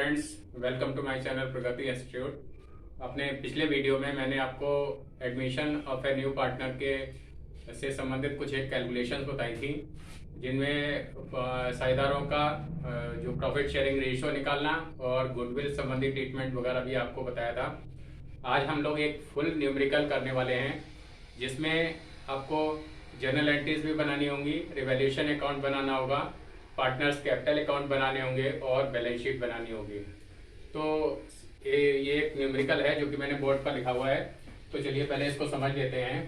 Friends, welcome to my channel Pragati institute. अपने पिछले video में मैंने आपको admission of a new partner के से संबंधित कुछ एक कैलकुलेशंस बताई थी, जिनमें साझेदारों का जो प्रॉफिट शेयरिंग रेशियो निकालना और गुडविल संबंधी ट्रीटमेंट वगैरह भी आपको बताया था। आज हम लोग एक फुल न्यूमेरिकल करने वाले हैं, जिसमें आपको जर्नल एंट्रीज भी बनानी होंगी, रिवैल्यूएशन अकाउंट बनाना होगा, पार्टनर्स कैपिटल अकाउंट बनाने होंगे और बैलेंस शीट बनानी होगी। तो ये एक न्यूमेरिकल है जो कि मैंने बोर्ड पर लिखा हुआ है। तो चलिए पहले इसको समझ लेते हैं।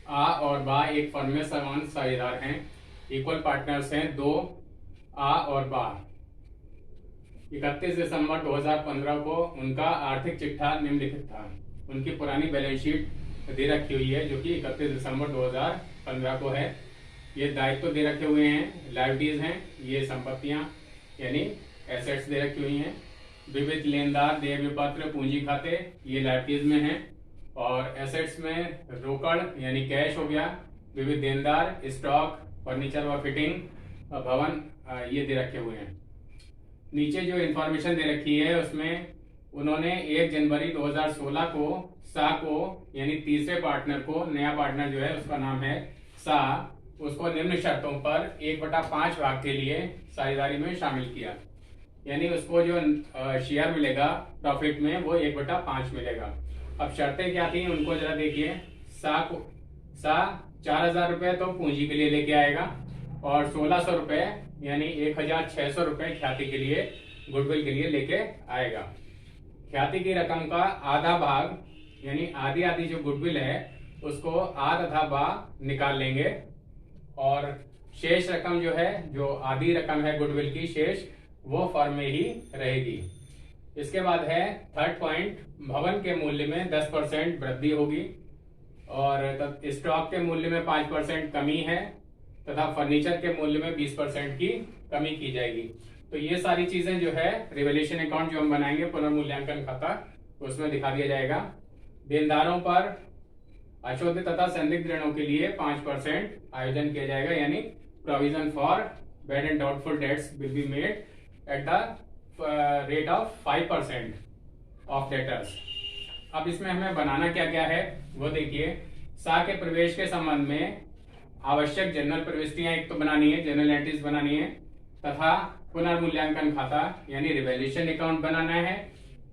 आ और बा एक फर्म में समान साझेदार हैं, इक्वल पार्टनर्स हैं दो, आ और बा। 31 दिसंबर 2015 को उनका आर्थिक चिट्ठा निम्नलिखित था। उनकी पुरानी बैलेंस शीट दे रखी हुई है जो कि 31 दिसंबर 2015 को है। ये दायित्व दे रखे हुए हैं, लायबिलिटीज हैं, ये संपत्तियां यानी एसेट्स दे रखी हुई हैं। विविध लेनदार, देय विपत्र, पूंजी खाते ये लायबिलिटीज में हैं। और एसेट्स में रोकड़ यानी कैश हो गया, विविध देनदार, स्टॉक, फर्नीचर व फिटिंग, भवन ये दे रखे हुए हैं। नीचे जो इंफॉर्मेशन दे रखी है उसमें उन्होंने 1 जनवरी 2016 को सा को यानी तीसरे पार्टनर को, नया पार्टनर जो है उसका नाम है सा, उसको निम्न शर्तों पर 1/5 भाग के लिए साझेदारी में शामिल किया। यानी उसको जो शेयर मिलेगा प्रॉफिट में वो 1/5 मिलेगा। अब शर्तें क्या थी उनको जरा देखिए। सा 4,000 रुपए तो पूंजी के लिए लेके आएगा और 1,600 रुपए यानी 1,600 रुपए ख्याति के लिए, गुडविल के लिए लेके आएगा। ख्याति की रकम का आधा भाग यानी आधी आधी जो गुडविल है उसको आ तथा बा निकाल लेंगे और शेष रकम जो है, जो आधी रकम है गुडविल की शेष, वो फर्म में ही रहेगी। इसके बाद है थर्ड पॉइंट, भवन के मूल्य में 10% वृद्धि होगी और स्टॉक के मूल्य में 5% कमी है तथा फर्नीचर के मूल्य में 20% की कमी की जाएगी। तो ये सारी चीजें जो है रिवैल्यूएशन अकाउंट जो हम बनाएंगे, पुनर्मूल्यांकन खाता, उसमें दिखा दिया जाएगा। देनदारों पर अशुद्ध तथा संदिग्ध ऋणों के लिए 5% आयोजन किया जाएगा, यानी provision for bad and doubtful dates will be made at the rate of 5% of debtors. अब इसमें हमें बनाना क्या क्या है वो देखिए। सा के प्रवेश के संबंध में आवश्यक जनरल प्रविष्टियां एक तो बनानी है, जनरल एंट्रीज बनानी है, तथा पुनर्मूल्यांकन खाता यानी रिवैल्यूएशन अकाउंट बनाना है।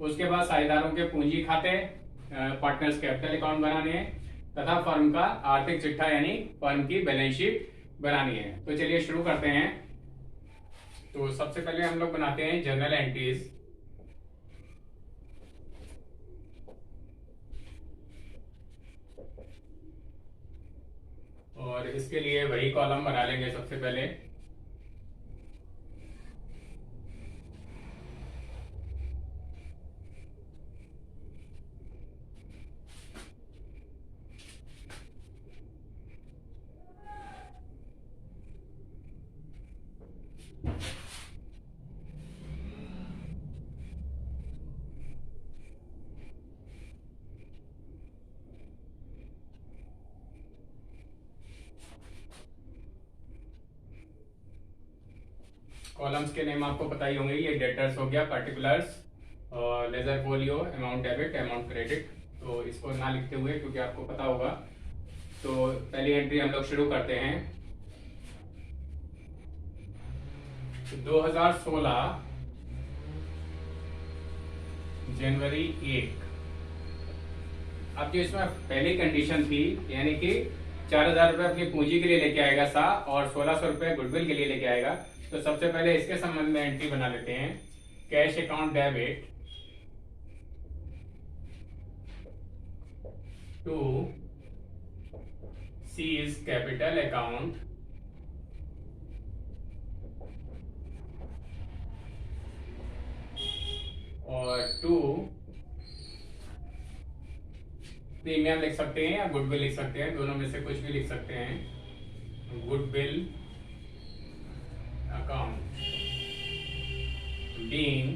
उसके बाद साझेदारों के पूंजी खाते, पार्टनर्स कैपिटल अकाउंट बनाने हैं तथा फर्म का आर्थिक चिट्ठा यानी फर्म की बैलेंस शीट बनानी है। तो चलिए शुरू करते हैं। तो सबसे पहले हम लोग बनाते हैं जनरल एंट्रीज। और इसके लिए वही कॉलम बना लेंगे सबसे पहले। कॉलम्स के नेम आपको पता ही होंगे। ये डेटर्स हो गया, पर्टिकुलर्स, और ledger folio, amount debit, amount credit. तो इसको ना लिखते हुए क्योंकि आपको पता होगा। तो पहली एंट्री हम लोग शुरू करते हैं। 2016 जनवरी 1। अब जो इसमें पहली कंडीशन थी यानी कि 4,000 रुपए अपनी पूंजी के लिए लेके आएगा सा और 1,600 रुपए गुडविल के लिए लेके आएगा। तो सबसे पहले इसके संबंध में एंट्री बना लेते हैं। Cash account debit to C's capital account और टू प्रीमियम लिख सकते हैं या गुडविल लिख सकते हैं, दोनों में से कुछ भी लिख सकते हैं। Goodwill account being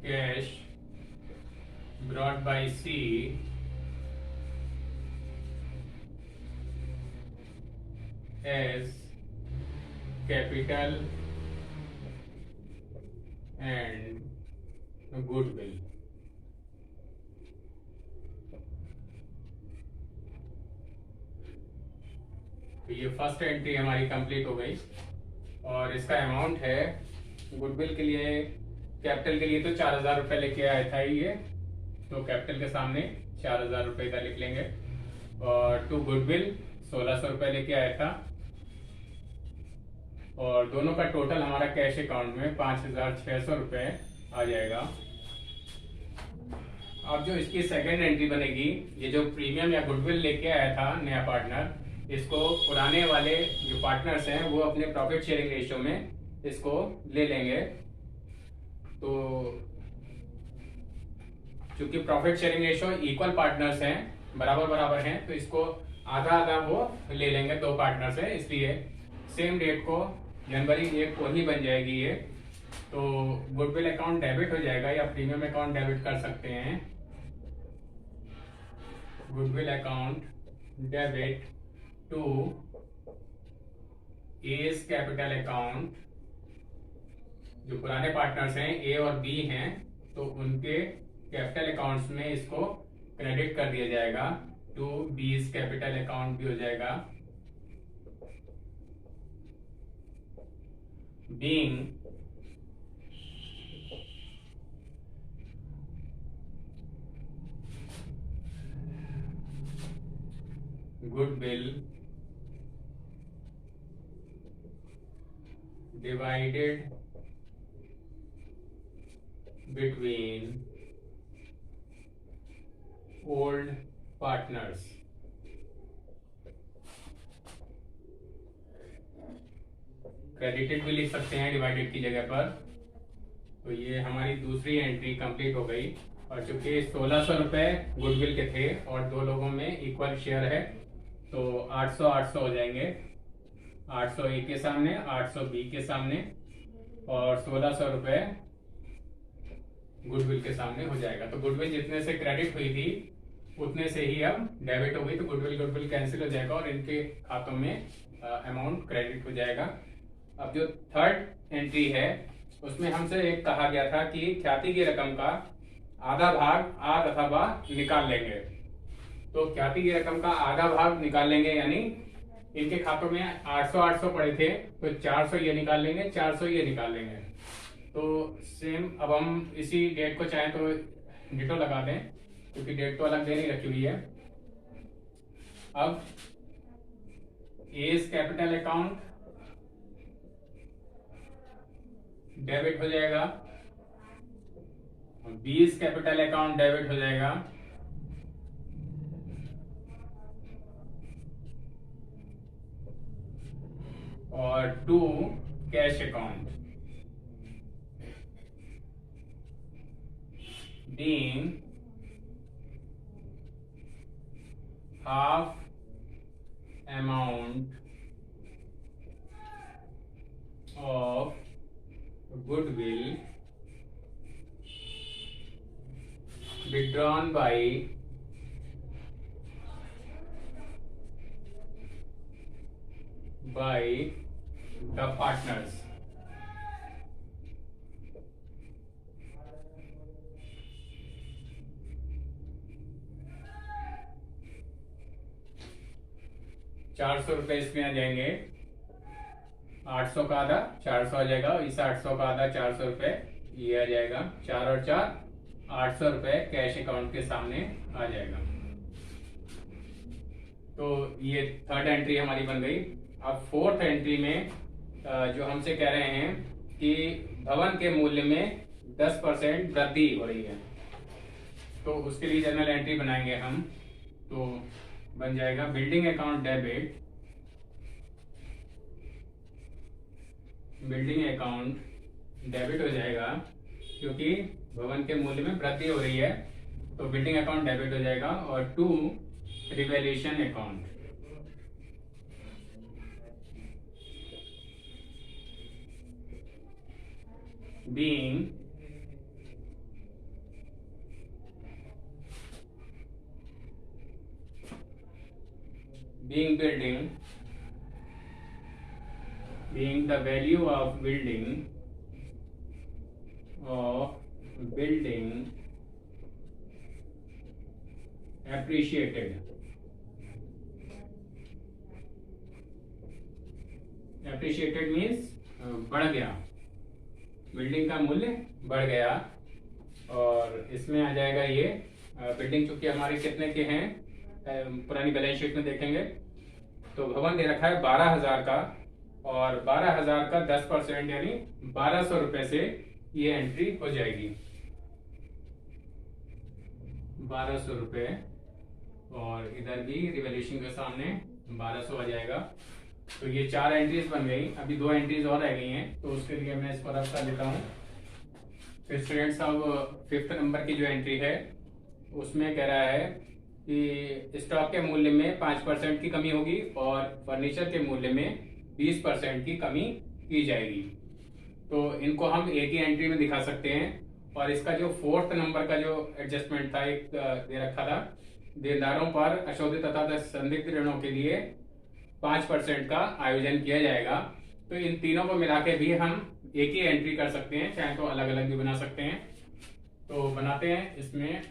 cash brought by C as capital and goodwill। तो ये फर्स्ट एंट्री हमारी कंप्लीट हो गई और इसका अमाउंट है गुडविल के लिए, कैपिटल के लिए तो 4,000 रुपये लेके आया था ये, तो कैपिटल के सामने 4,000 रुपये का लिख लेंगे और टू गुडविल 1,600 रुपये लेके आया था और दोनों का टोटल हमारा कैश अकाउंट में 5,600 रुपये आ जाएगा। अब जो इसकी सेकेंड एंट्री बनेगी, ये जो प्रीमियम या गुडविल लेके आया था नया पार्टनर, इसको पुराने वाले जो पार्टनर्स हैं वो अपने प्रॉफिट शेयरिंग रेशियो में इसको ले लेंगे। तो क्योंकि profit sharing ratio equal partners हैं, बराबर बराबर हैं, तो इसको आधा आधा वो ले लेंगे, दो पार्टनर्स हैं, इसलिए सेम डेट को जनवरी 1 को ही बन जाएगी ये। तो गुडविल अकाउंट डेबिट हो जाएगा या प्रीमियम अकाउंट डेबिट कर सकते हैं। Goodwill account debit to A's capital account, जो पुराने पार्टनर्स हैं ए और बी हैं, तो उनके कैपिटल अकाउंट्स में इसको क्रेडिट कर दिया जाएगा। टू बीज कैपिटल अकाउंट भी हो जाएगा। Being goodwill divided between old partners। Credited भी लिख सकते हैं डिवाइडेड की जगह पर। तो ये हमारी दूसरी एंट्री कंप्लीट हो गई और चूंकि 1,600 रुपये गुडविल के थे और दो लोगों में इक्वल शेयर है, तो 800-800 हो जाएंगे। 800 ए के सामने, 800 बी के सामने और 1,600 रुपये गुडविल के सामने हो जाएगा। तो गुडविल जितने से क्रेडिट हुई थी उतने से ही अब डेबिट हो गई, तो गुडविल कैंसिल हो जाएगा और इनके खातों में अमाउंट क्रेडिट हो जाएगा। अब जो थर्ड एंट्री है उसमें हमसे एक कहा गया था कि ख्याति की रकम का आधा भाग आध अथवा निकाल लेंगे। तो ख्याति की रकम का आधा भाग निकाल लेंगे, यानी इनके खातों में 800-800 पड़े थे, तो 400 ये निकाल लेंगे, 400 ये निकाल लेंगे। तो सेम अब हम इसी डेट को चाहें तो डिटो लगा दें, क्योंकि डेट तो अलग दे नहीं रखी हुई है। अब एज कैपिटल अकाउंट डेबिट हो जाएगा, बीस कैपिटल अकाउंट डेबिट हो जाएगा और to cash account being half amount of goodwill withdrawn by the partners। ₹400 इसमें आ जाएंगे, 800 का आधा 400 आ जाएगा, इस 800 का आधा 400 रुपये ये आ जाएगा, 4 और 4 800 रुपये कैश अकाउंट के सामने आ जाएगा। तो ये थर्ड एंट्री हमारी बन गई। अब फोर्थ एंट्री में जो हमसे कह रहे हैं कि भवन के मूल्य में 10% वृद्धि हो रही है, तो उसके लिए जनरल एंट्री बनाएंगे हम। तो बन जाएगा building account debit, building account debit हो जाएगा क्योंकि भवन के मूल्य में वृद्धि हो रही है, तो बिल्डिंग अकाउंट डेबिट हो जाएगा। और to revaluation account, being building being the value of building appreciated means बढ़ गया, बिल्डिंग का मूल्य बढ़ गया। और इसमें आ जाएगा ये बिल्डिंग चूंकि हमारे कितने के हैं, पुरानी बैलेंस शीट में देखेंगे तो भवन दे रखा है 12,000 का, और 12,000 का 10% यानी 1,200 रुपए से ये एंट्री हो जाएगी, 1,200 रुपए। और इधर भी रिवैल्यूएशन के सामने 1,200 आ जाएगा। तो ये 4 एंट्रीज बन गई, अभी 2 एंट्रीज और रह गई हैं, तो उसके लिए मैं इसको रफ कर लेता हूँ। फिर स्टूडेंट्स अब 5th नंबर की जो एंट्री है उसमें कह रहा है कि स्टॉक के मूल्य में 5% की कमी होगी और फर्नीचर के मूल्य में 20% की कमी की जाएगी। तो इनको हम एक ही एंट्री में दिखा सकते हैं। और इसका जो 4th नंबर का जो एडजस्टमेंट था, एक दे रखा था, देनदारों पर अशोधित तथा संदिग्ध ऋणों के लिए 5% का आयोजन किया जाएगा। तो इन तीनों को मिला के भी हम एक ही एंट्री कर सकते हैं, चाहे तो अलग अलग भी बना सकते हैं। तो बनाते हैं। इसमें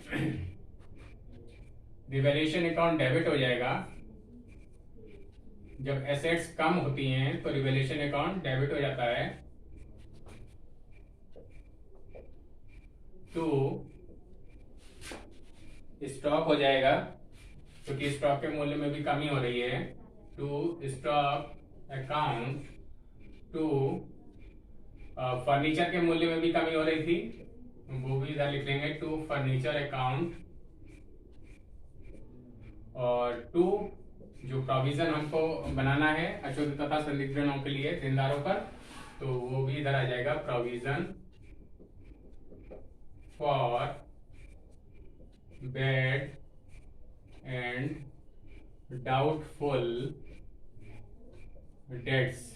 रिवैल्यूएशन अकाउंट डेबिट हो जाएगा, जब एसेट्स कम होती हैं तो रिवैल्यूएशन अकाउंट डेबिट हो जाता है। टू स्टॉक हो जाएगा क्योंकि स्टॉक के मूल्य में भी कमी हो रही है। To stock account, to furniture के मूल्य में भी कमी हो रही थी, वो भी इधर लिख लेंगे, टू फर्नीचर अकाउंट। और टू जो प्रोविजन हमको बनाना है अशुद्ध तथा संदिग्ध ऋणों के लिए देनदारों पर, तो वो भी इधर आ जाएगा, provision for bad and doubtful dates.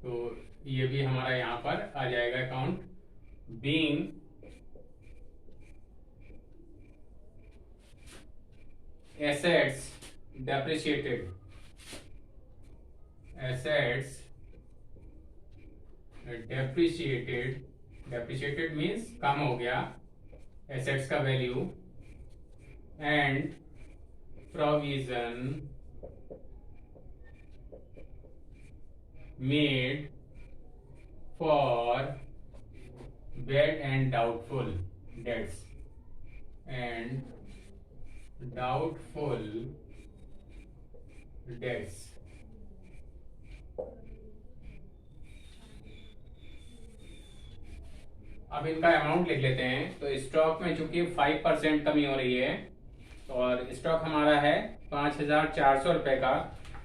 तो ये भी हमारा यहाँ पर आ जाएगा account. Being assets depreciated, depreciated means कम हो गया assets का value, and provision made for bad and doubtful debts, and doubtful debts। अब इनका अमाउंट लिख लेते हैं। तो स्टॉक में चूंकि 5% कमी हो रही है और स्टॉक हमारा है 5,400 रुपए का,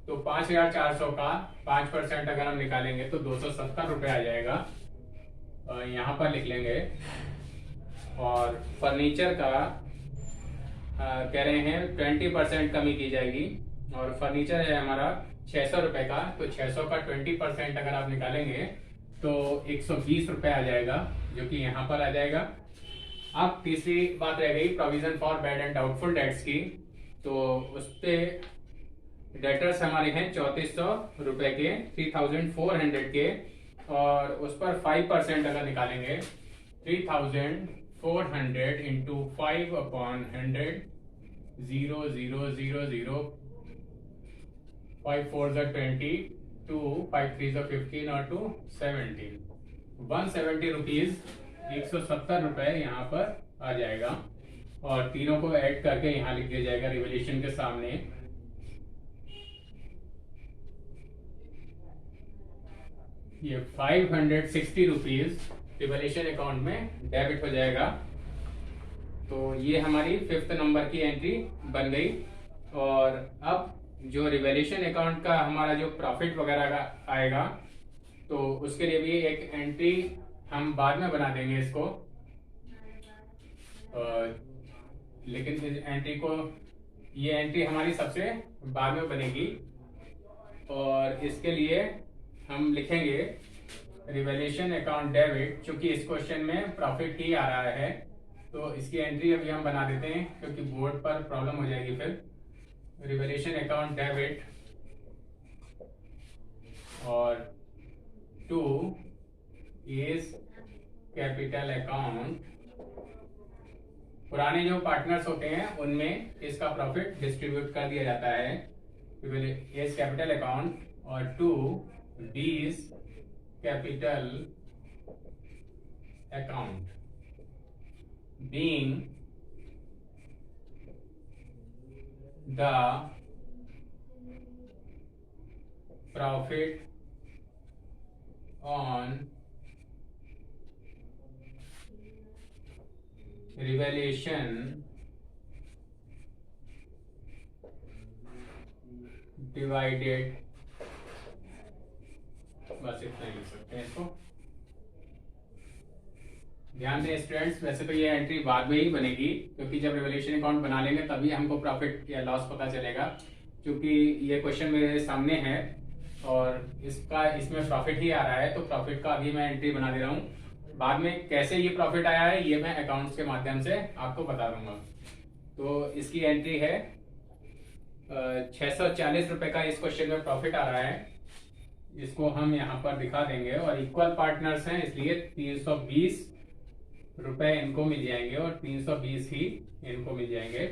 तो 5,400 का 5% अगर हम निकालेंगे तो 270 रुपए आ जाएगा, यहाँ पर लिख लेंगे। और फर्नीचर का कह रहे हैं 20% कमी की जाएगी, और फर्नीचर है हमारा 600 रुपए का, तो 600 का 20% अगर आप निकालेंगे तो 120 रुपए आ जाएगा, जो कि यहाँ पर आ जाएगा। अब तीसरी बात रह गई provision for bad and doubtful dates की। तो उस पे डेटर्स हमारे हैं 3,400 रुपए के, 3,400 के, और उस पर 5% अगर निकालेंगे 3,400 इंटू 5/100, 0 0 0 0, 5 4 20, 2 5 3 15 और 2 17, 170 रुपीज, 170 रुपए यहाँ पर आ जाएगा। और तीनों को ऐड करके यहाँ लिख दिया जाएगा रिवैल्यूएशन के सामने। ये 560 रुपीज रिवैल्यूएशन अकाउंट में डेबिट हो जाएगा। तो ये हमारी 5th नंबर की एंट्री बन गई। और अब जो रिवैल्यूएशन अकाउंट का हमारा जो प्रॉफिट वगैरह का आएगा, तो उसके लिए भी एक एंट्री हम बाद में बना देंगे इसको, लेकिन इस एंट्री को, ये एंट्री हमारी सबसे बाद में बनेगी। और इसके लिए हम लिखेंगे रिवैल्यूएशन अकाउंट डेबिट, चूंकि इस क्वेश्चन में प्रॉफिट ही आ रहा है, तो इसकी एंट्री अभी हम बना देते हैं क्योंकि बोर्ड पर प्रॉब्लम हो जाएगी फिर। रिवैल्यूएशन अकाउंट डेबिट और 2 इज कैपिटल अकाउंट। पुराने जो पार्टनर्स होते हैं उनमें इसका प्रॉफिट डिस्ट्रीब्यूट कर दिया जाता है। एज कैपिटल अकाउंट और 2 बीज capital account being the profit on revaluation divided, बस इतना ही लिख सकते हैं इसको। ध्यान दें स्टूडेंट्स, वैसे तो ये एंट्री बाद में ही बनेगी क्योंकि जब रिवैल्यूएशन अकाउंट बना लेंगे तभी हमको प्रॉफिट या लॉस पता चलेगा। क्योंकि ये क्वेश्चन मेरे सामने है और इसमें प्रॉफिट ही आ रहा है, तो प्रॉफिट का अभी मैं एंट्री बना दे रहा हूँ। बाद में कैसे ये प्रॉफिट आया है ये मैं अकाउंट्स के माध्यम से आपको बता दूंगा। तो इसकी एंट्री है 640 रुपए का इस क्वेश्चन में प्रॉफिट आ रहा है। इसको हम यहाँ पर दिखा देंगे और इक्वल पार्टनर्स हैं इसलिए 320 रुपए इनको मिल जाएंगे और 320 ही इनको मिल जाएंगे।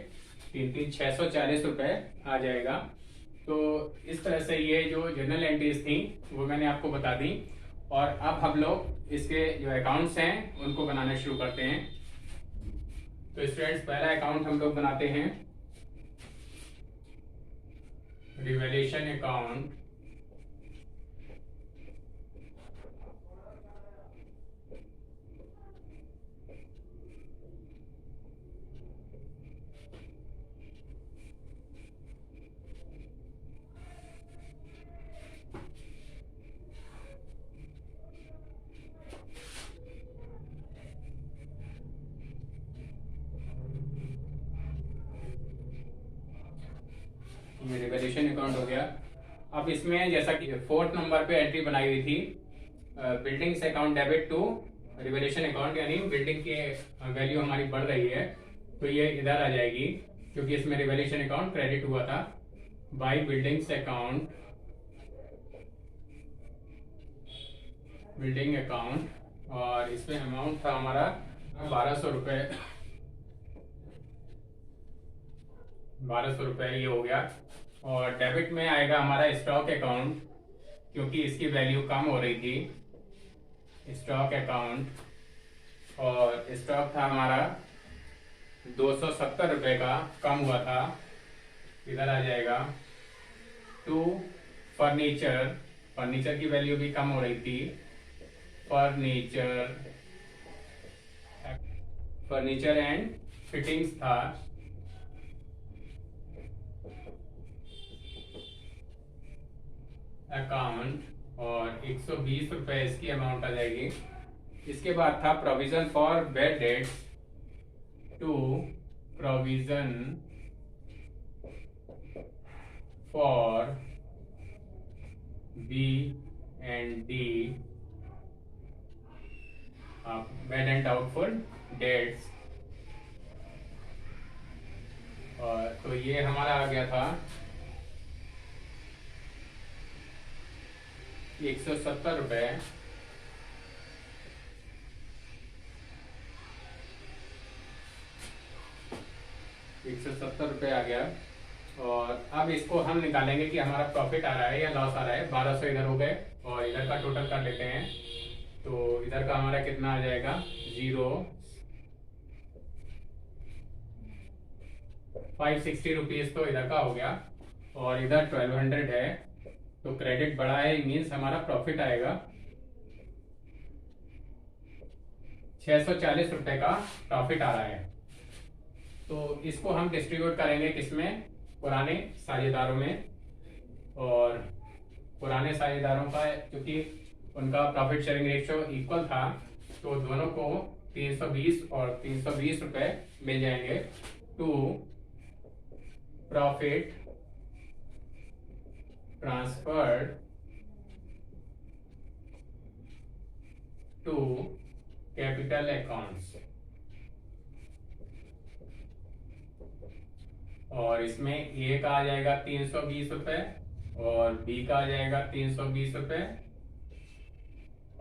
640 रुपए आ जाएगा। तो इस तरह से ये जो जर्नल एंट्रीज थी वो मैंने आपको बता दी। और अब हम लोग इसके जो अकाउंट्स हैं उनको बनाना शुरू करते हैं। तो स्टूडेंट्स, पहला अकाउंट हम लोग बनाते हैं रिवैल्यूएशन अकाउंट। ये रिवैल्यूएशन अकाउंट हो गया। अब इसमें जैसा कि 4th नंबर पे एंट्री बनाई हुई थी, buildings account debit to revaluation account, यानी बिल्डिंग की वैल्यू हमारी बढ़ रही है तो ये इधर आ जाएगी क्योंकि इसमें रिवैल्यूएशन अकाउंट क्रेडिट हुआ था by buildings account, building account. और इसमें अमाउंट था हमारा 1200 रुपये, 1200 रुपये ये हो गया। और डेबिट में आएगा हमारा स्टॉक अकाउंट क्योंकि इसकी वैल्यू कम हो रही थी, स्टॉक अकाउंट। और स्टॉक था हमारा 270 रुपये का, कम हुआ था, इधर आ जाएगा। 2 फर्नीचर, फर्नीचर की वैल्यू भी कम हो रही थी, फर्नीचर, फर्नीचर एंड फिटिंग्स था। अकाउंट और 120 रुपए इसकी अमाउंट आ जाएगी। इसके बाद था provision for bad debts, to provision for B and D, bad and doubtful debts. और तो ये हमारा आ गया था 170 रुपये। ₹170 आ गया। और अब इसको हम निकालेंगे कि हमारा प्रॉफिट आ रहा है या लॉस आ रहा है। 1200 इधर हो गए और इधर का टोटल कर लेते हैं। तो इधर का हमारा कितना आ जाएगा, 560 रुपीज तो इधर का हो गया और इधर 1200 है। तो क्रेडिट बढ़ा है, मीन्स हमारा प्रॉफिट आएगा 640 रुपए का प्रॉफिट आ रहा है। तो इसको हम डिस्ट्रीब्यूट करेंगे किसमें, पुराने साझेदारों में। और पुराने साझेदारों का क्योंकि उनका प्रॉफिट शेयरिंग रेशियो इक्वल था तो दोनों को 320 और 320 रुपए मिल जाएंगे। To profit transferred to capital accounts. और इसमें एक आ जाएगा 320 रुपए और बी का आ जाएगा 320 रुपये,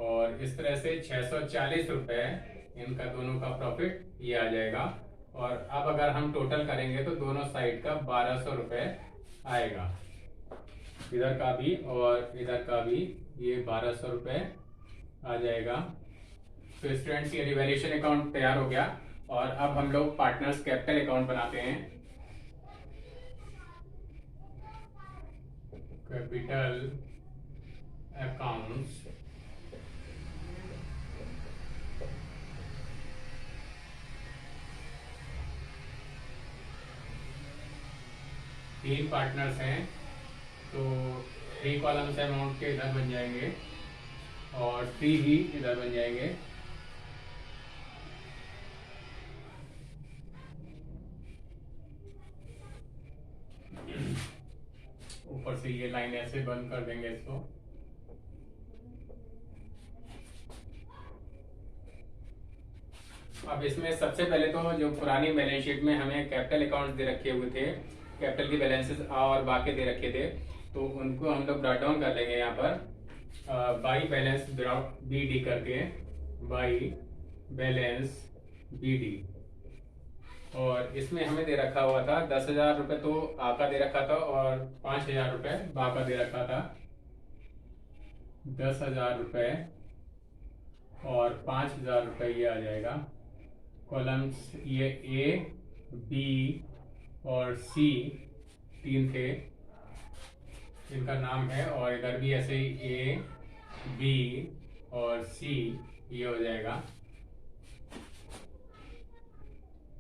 और इस तरह से 640 रुपये इनका दोनों का प्रॉफिट ये आ जाएगा। और अब अगर हम टोटल करेंगे तो दोनों साइड का 1200 रुपये आएगा, इधर का भी और इधर का भी ये 1200 रुपये आ जाएगा। तो स्टूडेंट्स ये रिवैल्यूएशन अकाउंट तैयार हो गया, और अब हम लोग पार्टनर्स कैपिटल अकाउंट बनाते हैं। कैपिटल अकाउंट्स, तीन पार्टनर्स हैं, तो 3 कॉलम्स अमाउंट के इधर बन जाएंगे और 3 भी इधर बन जाएंगे। ऊपर से ये लाइन ऐसे बंद कर देंगे इसको। अब इसमें सबसे पहले तो जो पुरानी बैलेंस शीट में हमें कैपिटल अकाउंट्स दे रखे हुए थे, कैपिटल की बैलेंसेस और बाकी दे रखे थे, तो उनको हम लोग ब्रॉट डाउन कर लेंगे यहाँ पर बाई बैलेंस बी डी करके, बाई बैलेंस बी डी। और इसमें हमें दे रखा हुआ था 10,000 रुपये तो आ का दे रखा था और 5,000 रुपये बा का दे रखा था। 10,000 रुपये और 5,000 रुपये ये आ जाएगा। कॉलम्स ये ए, बी और सी 3 थे, इनका नाम है, और इधर भी ऐसे ही ए, बी और सी ये हो जाएगा।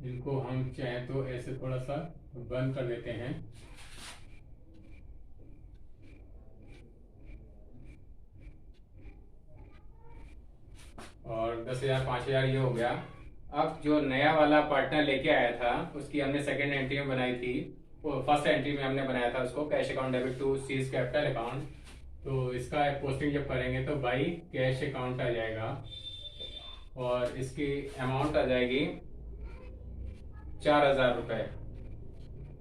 इनको हम चाहें तो ऐसे थोड़ा सा बंद कर देते हैं। और 10,000 5,000 ये हो गया। अब जो नया वाला पार्टनर लेके आया था उसकी हमने सेकेंड एंट्री में बनाई थी, वो फर्स्ट एंट्री में हमने बनाया था उसको cash account debit to C's capital account. तो इसका पोस्टिंग जब करेंगे तो बाई कैश अकाउंट आ जाएगा, और इसकी अमाउंट आ जाएगी 4,000 रुपये।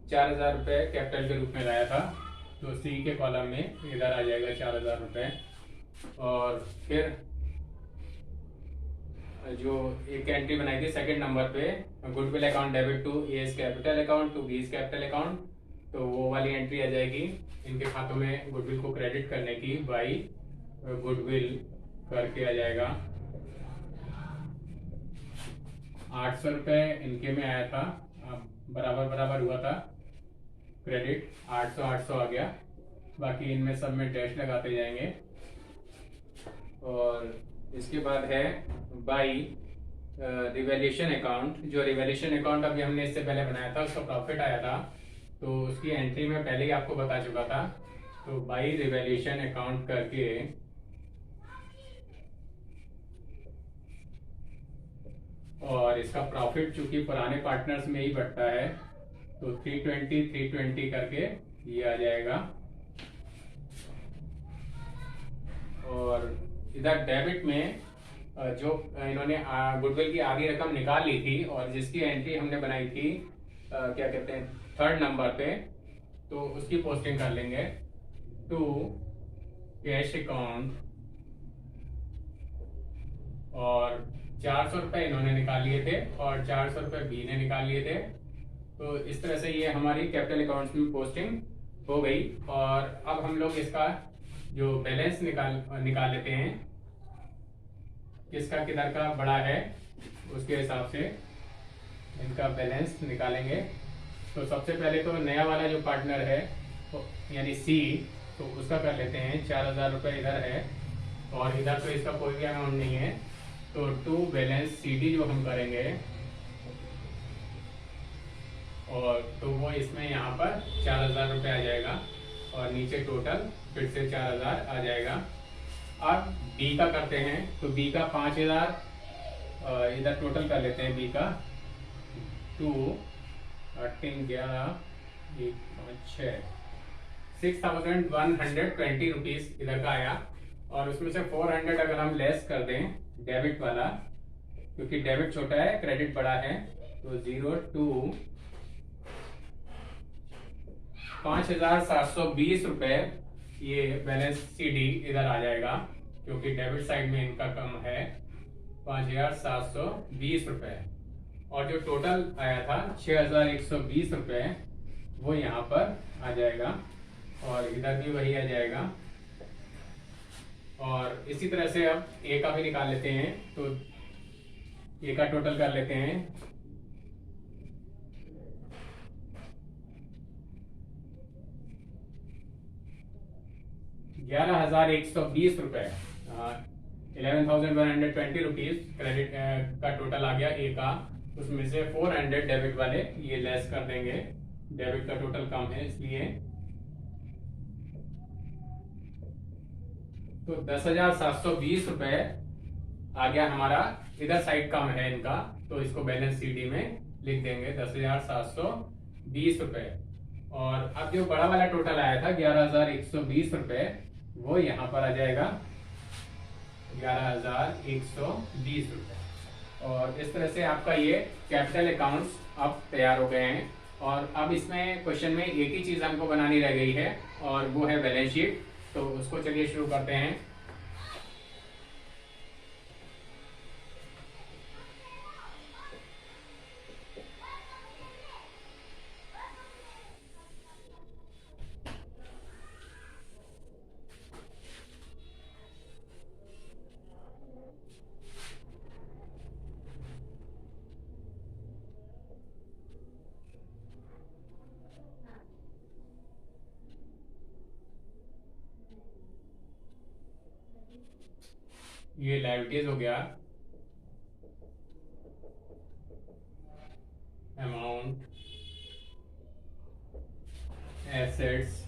4,000 रुपये कैपिटल के रूप में लाया था, तो सी के कॉलम में इधर आ जाएगा 4,000 रुपये। और फिर जो एक एंट्री बनाई थी सेकंड नंबर पे, goodwill account debit to A's capital account to B's capital account, तो वो वाली एंट्री आ जाएगी इनके खातों में गुडविल को क्रेडिट करने की, बाई गुडविल करके आ जाएगा। 800 रुपये इनके में आया था, बराबर बराबर हुआ था क्रेडिट, 800 आ गया। बाकी इनमें सब में डैश लगाते जाएंगे। और इसके बाद है बाई रिवैल्यूएशन अकाउंट। जो रिवैल्यूएशन अकाउंट अभी हमने इससे पहले बनाया था उसका प्रॉफिट आया था, तो उसकी एंट्री में पहले ही आपको बता चुका था। तो बाई रिवैल्यूएशन अकाउंट करके और इसका प्रॉफिट चूंकि पुराने पार्टनर्स में ही बढ़ता है, तो 320 करके ये आ जाएगा। और इधर डेबिट में जो इन्होंने गुडविल की आधी रकम निकाल ली थी और जिसकी एंट्री हमने बनाई थी क्या कहते हैं थर्ड नंबर पे, तो उसकी पोस्टिंग कर लेंगे टू कैश अकाउंट। और 400 रुपये इन्होंने निकाल लिए थे और 400 रुपये बी ने निकाल लिए थे। तो इस तरह से ये हमारी कैपिटल अकाउंट्स में पोस्टिंग हो गई। और अब हम लोग इसका जो बैलेंस निकाल लेते हैं, किसका किधर का बड़ा है उसके हिसाब से इनका बैलेंस निकालेंगे। तो सबसे पहले तो नया वाला जो पार्टनर है तो यानी सी, तो उसका कर लेते हैं। 4,000 रुपये इधर है और इधर तो इसका कोई भी अमाउंट नहीं है, तो टू बैलेंस सी डी जो हम करेंगे, और तो वो इसमें यहाँ पर 4,000 रुपये आ जाएगा और नीचे टोटल फिर से 4,000 आ जाएगा। अब बी का करते हैं, तो बी का 5,000 इधर टोटल कर लेते हैं। बी का 2 18 11 1 5 6 6,120 रुपीज़ इधर का आया। और उसमें से 400 अगर हम लेस कर दें डेबिट वाला, क्योंकि डेबिट छोटा है क्रेडिट बड़ा है, तो 02 5,720 रुपये ये बैलेंस CD इधर आ जाएगा, क्योंकि डेबिट साइड में इनका कम है 5,720 रुपये। और जो टोटल आया था 6,120 रुपये वो यहाँ पर आ जाएगा, और इधर भी वही आ जाएगा। और इसी तरह से अब ए का भी निकाल लेते हैं, तो ए का टोटल कर लेते हैं। 11,120 रुपये, 11,120 रुपीज क्रेडिट का टोटल आ गया ए का। उसमें से 400 डेबिट वाले ये लेस कर देंगे, डेबिट का टोटल कम है इसलिए। तो 10,720 रुपये आ गया हमारा। इधर साइड कम है इनका, तो इसको बैलेंस CD में लिख देंगे 10,720 रुपये। और अब जो बड़ा वाला टोटल आया था 11,120 रुपये वो यहाँ पर आ जाएगा 11,120 रुपये। और इस तरह से आपका ये कैपिटल अकाउंट्स अब तैयार हो गए हैं। और अब इसमें क्वेश्चन में एक ही चीज़ हमको बनानी रह गई है, और वो है बैलेंस शीट। तो उसको चलिए शुरू करते हैं। ये लायबिलिटीज हो गया, अमाउंट, एसेट्स,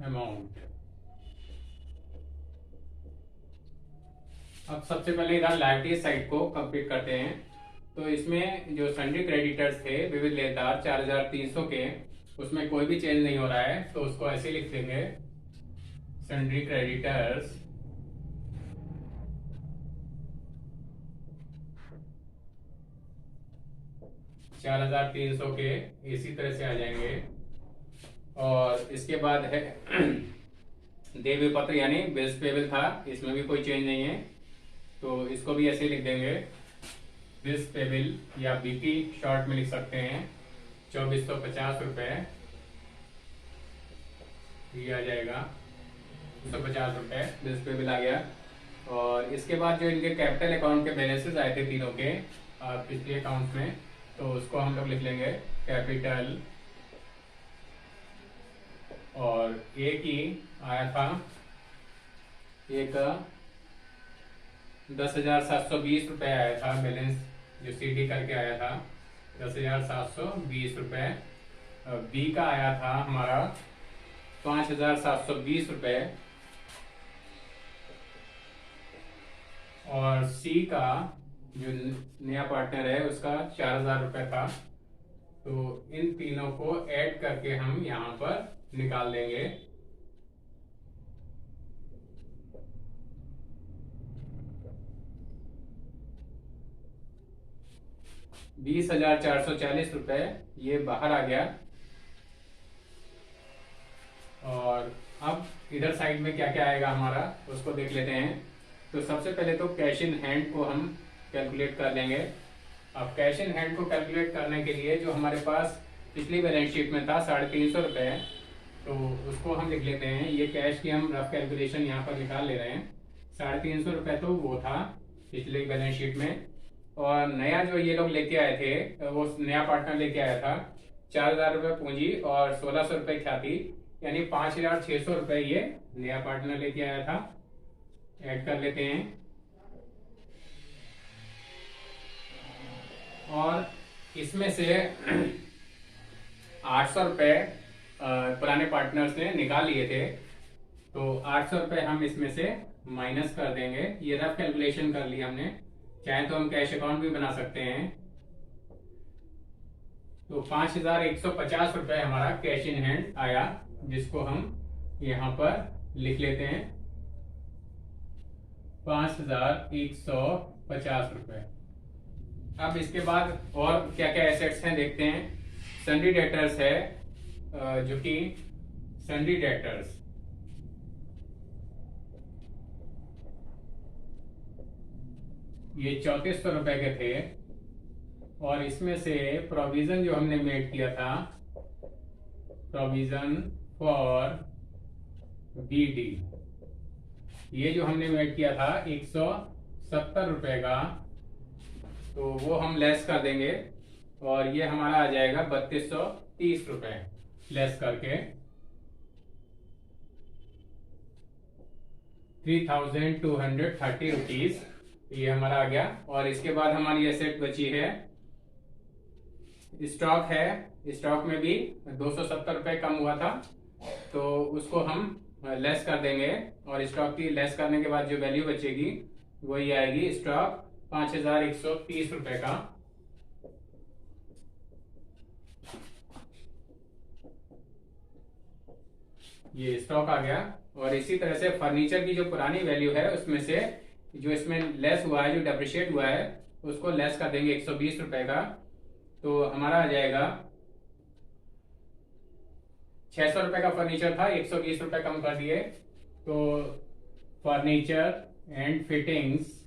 अमाउंट। अब सबसे पहले इधर लायबिलिटीज साइड को कंप्लीट करते हैं। तो इसमें जो सन्ड्री क्रेडिटर्स थे विविध लेनदार 4,300 के, उसमें कोई भी चेंज नहीं हो रहा है, तो उसको ऐसे लिख देंगे सन्ड्री क्रेडिटर्स 4,300 के इसी तरह से आ जाएंगे। और इसके बाद है देय पत्र यानी बिल्स पेबल था, इसमें भी कोई चेंज नहीं है, तो इसको भी ऐसे लिख देंगे बिल्स पेबल, या BP शॉर्ट में लिख सकते हैं 2,450 रुपये। ये आ जाएगा 250 रुपये बिल्स पेबल आ गया। और इसके बाद जो इनके कैपिटल अकाउंट के बैलेंसेस आए थे तीनों के पिछले अकाउंट में, तो उसको हम लोग लिख लेंगे कैपिटल। और एक ही आया था, एक 10,720 रुपये आया था बैलेंस, जो CD करके आया था 10,720 रुपये। B का आया था हमारा 5,720 रुपये। और C का जो नया पार्टनर है उसका 4,000 रुपये था। तो इन तीनों को ऐड करके हम यहाँ पर निकाल देंगे। ₹20,440 ये बाहर आ गया। और अब इधर साइड में क्या क्या आएगा हमारा उसको देख लेते हैं। तो सबसे पहले तो कैश इन हैंड को हम कैलकुलेट कर लेंगे। अब कैश इन हैंड को कैलकुलेट करने के लिए जो हमारे पास पिछली बैलेंस शीट में था 350 रुपये, तो उसको हम लिख लेते हैं। ये कैश की हम रफ कैलकुलेशन यहाँ पर निकाल ले रहे हैं। 350 रुपये तो वो था पिछली बैलेंस शीट में। और नया जो ये लोग लेके आए थे, वो नया पार्टनर लेके आया था 4,000 रुपये पूंजी और 1,600 रुपये ख्याति, यानी 5,600 रुपये ये नया पार्टनर लेके आया था। ऐड कर लेते हैं। और इसमें से 800 रुपये पुराने पार्टनर्स ने निकाल लिए थे, तो 800 रुपये हम इसमें से माइनस कर देंगे। ये रफ कैलकुलेशन कर लिया हमने, चाहे तो हम कैश अकाउंट भी बना सकते हैं। तो 5,150 रुपये हमारा कैश इन हैंड आया, जिसको हम यहाँ पर लिख लेते हैं 5,150 रुपये। अब इसके बाद और क्या क्या एसेट्स हैं देखते हैं। सन्डी डेटर्स है, जो कि सन्डी डेटर्स ये 3400 रुपए के थे। और इसमें से प्रोविजन जो हमने मेड किया था, प्रोविजन फॉर बीडी, ये जो हमने मेड किया था 170 रुपए का, तो वो हम लेस कर देंगे और ये हमारा आ जाएगा 3230 रुपए लेस करके 3230 रुपीज ये हमारा आ गया। और इसके बाद हमारी एसेट बची है, स्टॉक है। स्टॉक में भी 270 रुपए कम हुआ था, तो उसको हम लेस कर देंगे और स्टॉक की लेस करने के बाद जो वैल्यू बचेगी वो ये आएगी, स्टॉक 5130 रुपए का। ये स्टॉक आ गया। और इसी तरह से फर्नीचर की जो पुरानी वैल्यू है उसमें से जो इसमें लेस हुआ है, जो डेप्रिशिएट हुआ है, उसको लेस कर देंगे 120 रुपए का, तो हमारा आ जाएगा 600 रुपए का फर्नीचर था, 120 रुपए कम कर दिए, तो फर्नीचर एंड फिटिंग्स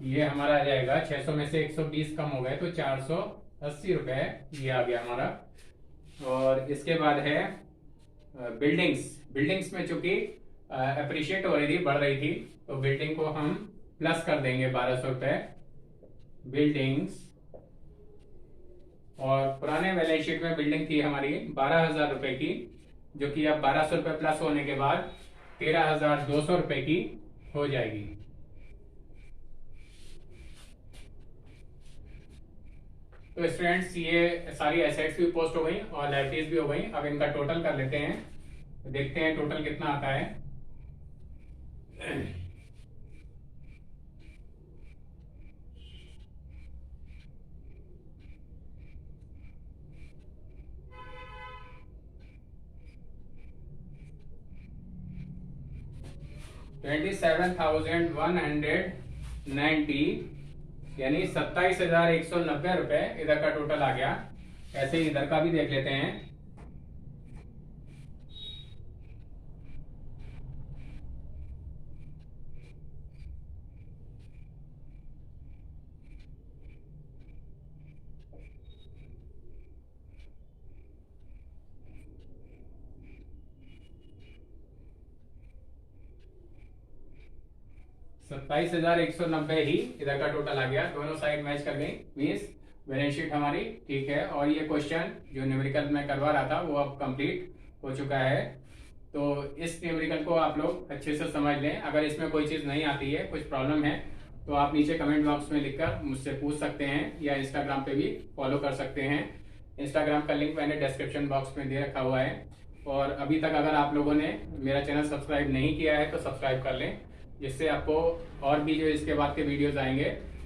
ये हमारा आ जाएगा 600 में से 120 कम हो गए तो 480 रुपए ये आ गया हमारा। और इसके बाद है बिल्डिंग्स में चूंकि अप्रिशिएट हो रही थी, बढ़ रही थी, तो बिल्डिंग को हम प्लस कर देंगे 1200 रुपए बिल्डिंग्स। और पुराने बैलेंस शीट में बिल्डिंग थी हमारी 12,000 रुपए की, जो कि अब 1200 रुपए प्लस होने के बाद 13,200 रुपए की हो जाएगी। तो स्टूडेंट्स, ये सारी एसेट्स भी पोस्ट हो गई और लायबिलिटीज भी हो गई। अब इनका टोटल कर लेते हैं, देखते हैं टोटल कितना आता है। $27,190 यानी 27,190 रुपए इधर का टोटल आ गया। ऐसे ही इधर का भी देख लेते हैं। $27,190 ही इधर का टोटल आ गया। दोनों साइड मैच कर गई, मीन्स बैलेंस शीट हमारी ठीक है। और ये क्वेश्चन जो न्यूमेरिकल में करवा रहा था वो अब कंप्लीट हो चुका है। तो इस न्यूमेरिकल को आप लोग अच्छे से समझ लें। अगर इसमें कोई चीज़ नहीं आती है, कुछ प्रॉब्लम है, तो आप नीचे कमेंट बॉक्स में लिखकर मुझसे पूछ सकते हैं या इंस्टाग्राम पे भी फॉलो कर सकते हैं। इंस्टाग्राम का लिंक मैंने डिस्क्रिप्शन बॉक्स में दे रखा हुआ है। और अभी तक अगर आप लोगों ने मेरा चैनल सब्सक्राइब नहीं किया है तो सब्सक्राइब कर लें, जिससे आपको और भी जो इसके बाद के वीडियोस आएंगे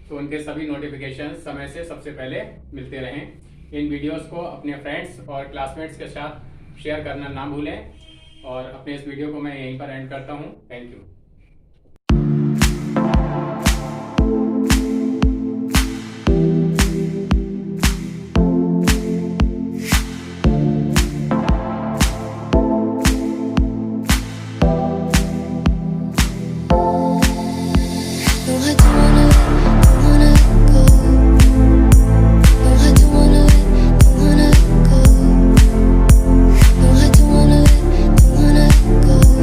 तो उनके सभी नोटिफिकेशन समय से सबसे पहले मिलते रहें। इन वीडियोस को अपने फ्रेंड्स और क्लासमेट्स के साथ शेयर करना ना भूलें। और अपने इस वीडियो को मैं यहीं पर एंड करता हूँ। Thank you.